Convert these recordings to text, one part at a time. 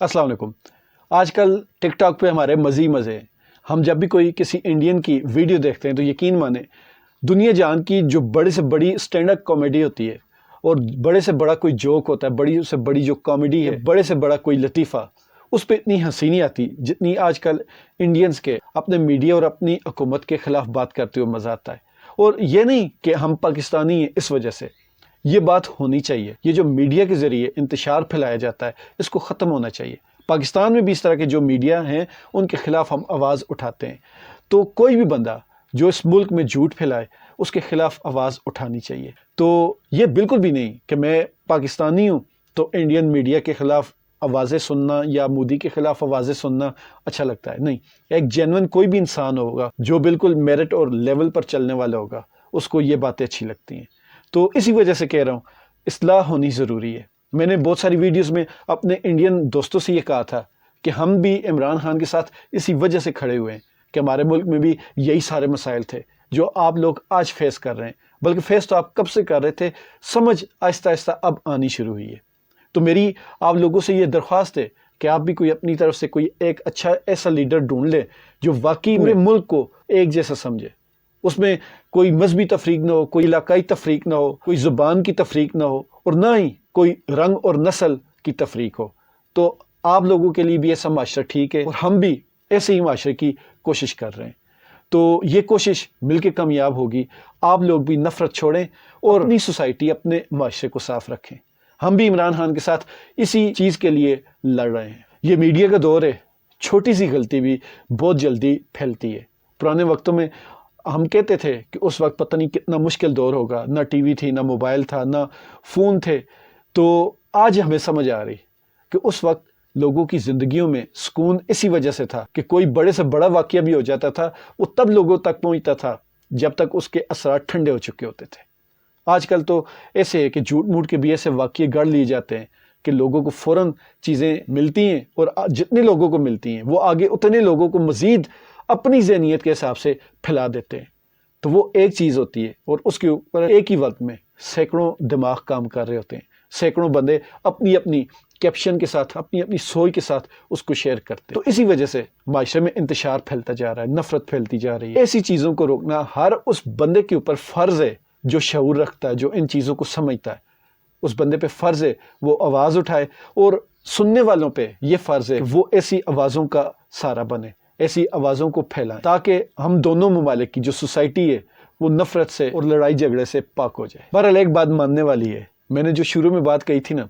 السلام علیکم۔ آج کل ٹک ٹاک پہ ہمارے مزے ہیں۔ ہم جب بھی کوئی کسی انڈین کی ویڈیو دیکھتے ہیں تو یقین مانیں دنیا جان کی جو بڑے سے بڑی اسٹینڈ اپ کامیڈی ہوتی ہے اور بڑے سے بڑا کوئی جوک ہوتا ہے، بڑی سے بڑی جو کامیڈی ہے، بڑے سے بڑا کوئی لطیفہ، اس پہ اتنی ہنسی نہیں آتی جتنی آج کل انڈینز کے اپنے میڈیا اور اپنی حکومت کے خلاف بات کرتے ہوئے مزہ آتا ہے۔ اور یہ نہیں کہ ہم پاکستانی ہیں اس وجہ سے، یہ بات ہونی چاہیے۔ یہ جو میڈیا کے ذریعے انتشار پھیلایا جاتا ہے اس کو ختم ہونا چاہیے۔ پاکستان میں بھی اس طرح کے جو میڈیا ہیں ان کے خلاف ہم آواز اٹھاتے ہیں، تو کوئی بھی بندہ جو اس ملک میں جھوٹ پھیلائے اس کے خلاف آواز اٹھانی چاہیے۔ تو یہ بالکل بھی نہیں کہ میں پاکستانی ہوں تو انڈین میڈیا کے خلاف آوازیں سننا یا مودی کے خلاف آوازیں سننا اچھا لگتا ہے، نہیں۔ ایک جینون کوئی بھی انسان ہوگا جو بالکل میرٹ اور لیول پر چلنے والا ہوگا، اس کو یہ باتیں اچھی لگتی ہیں۔ تو اسی وجہ سے کہہ رہا ہوں اصلاح ہونی ضروری ہے۔ میں نے بہت ساری ویڈیوز میں اپنے انڈین دوستوں سے یہ کہا تھا کہ ہم بھی عمران خان کے ساتھ اسی وجہ سے کھڑے ہوئے ہیں کہ ہمارے ملک میں بھی یہی سارے مسائل تھے جو آپ لوگ آج فیس کر رہے ہیں، بلکہ فیس تو آپ کب سے کر رہے تھے، سمجھ آہستہ آہستہ اب آنی شروع ہوئی ہے۔ تو میری آپ لوگوں سے یہ درخواست ہے کہ آپ بھی کوئی اپنی طرف سے کوئی ایک اچھا ایسا لیڈر ڈھونڈ لے جو واقعی پورے ملک کو ایک جیسا سمجھے۔ اس میں کوئی مذہبی تفریق نہ ہو، کوئی علاقائی تفریق نہ ہو، کوئی زبان کی تفریق نہ ہو، اور نہ ہی کوئی رنگ اور نسل کی تفریق ہو۔ تو آپ لوگوں کے لیے بھی ایسا معاشرہ ٹھیک ہے اور ہم بھی ایسے ہی معاشرے کی کوشش کر رہے ہیں۔ تو یہ کوشش مل کے کامیاب ہوگی۔ آپ لوگ بھی نفرت چھوڑیں اور اپنی سوسائٹی، اپنے معاشرے کو صاف رکھیں۔ ہم بھی عمران خان کے ساتھ اسی چیز کے لیے لڑ رہے ہیں۔ یہ میڈیا کا دور ہے، چھوٹی سی غلطی بھی بہت جلدی پھیلتی ہے۔ پرانے وقتوں میں ہم کہتے تھے کہ اس وقت پتہ نہیں کتنا مشکل دور ہوگا، نہ ٹی وی تھی، نہ موبائل تھا، نہ فون تھے۔ تو آج ہمیں سمجھ آ رہی کہ اس وقت لوگوں کی زندگیوں میں سکون اسی وجہ سے تھا کہ کوئی بڑے سے بڑا واقعہ بھی ہو جاتا تھا وہ تب لوگوں تک پہنچتا تھا جب تک اس کے اثرات ٹھنڈے ہو چکے ہوتے تھے۔ آج کل تو ایسے ہے کہ جھوٹ موٹ کے بھی ایسے واقعے گڑھ لیے جاتے ہیں کہ لوگوں کو فوراً چیزیں ملتی ہیں، اور جتنے لوگوں کو ملتی ہیں وہ آگے اتنے لوگوں کو مزید اپنی ذہنیت کے حساب سے پھیلا دیتے ہیں۔ تو وہ ایک چیز ہوتی ہے اور اس کے اوپر ایک ہی وقت میں سینکڑوں دماغ کام کر رہے ہوتے ہیں، سینکڑوں بندے اپنی اپنی کیپشن کے ساتھ، اپنی اپنی سوچ کے ساتھ اس کو شیئر کرتے ہیں۔ تو اسی وجہ سے معاشرے میں انتشار پھیلتا جا رہا ہے، نفرت پھیلتی جا رہی ہے۔ ایسی چیزوں کو روکنا ہر اس بندے کے اوپر فرض ہے جو شعور رکھتا ہے، جو ان چیزوں کو سمجھتا ہے۔ اس بندے پہ فرض ہے وہ آواز اٹھائے، اور سننے والوں پہ یہ فرض ہے کہ وہ ایسی آوازوں کا سہارا بنے، ایسی آوازوں کو پھیلائیں تاکہ ہم دونوں ممالک کی جو سوسائٹی ہے وہ نفرت سے اور لڑائی جھگڑے سے پاک ہو جائے۔ بہرحال ایک بات ماننے والی ہے، میں نے جو شروع میں بات کہی تھی نا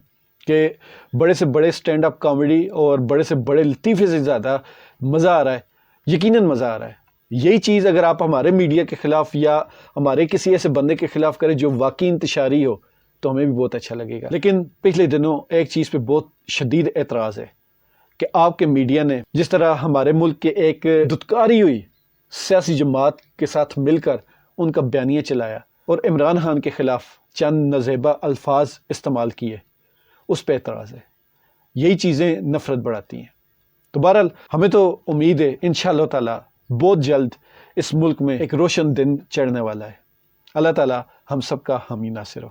کہ بڑے سے بڑے سٹینڈ اپ کامیڈی اور بڑے سے بڑے لطیفے سے زیادہ مزہ آ رہا ہے، یقیناً مزہ آ رہا ہے۔ یہی چیز اگر آپ ہمارے میڈیا کے خلاف یا ہمارے کسی ایسے بندے کے خلاف کریں جو واقعی انتشاری ہو تو ہمیں بھی بہت اچھا لگے گا۔ لیکن پچھلے دنوں ایک چیز پہ بہت شدید اعتراض ہے کہ آپ کے میڈیا نے جس طرح ہمارے ملک کے ایک دھتکاری ہوئی سیاسی جماعت کے ساتھ مل کر ان کا بیانیہ چلایا اور عمران خان کے خلاف چند نازیبا الفاظ استعمال کیے، اس پہ اعتراض ہے۔ یہی چیزیں نفرت بڑھاتی ہیں۔ تو بہرحال ہمیں تو امید ہے انشاءاللہ تعالی بہت جلد اس ملک میں ایک روشن دن چڑھنے والا ہے۔ اللہ تعالی ہم سب کا حامی ناصر ہو۔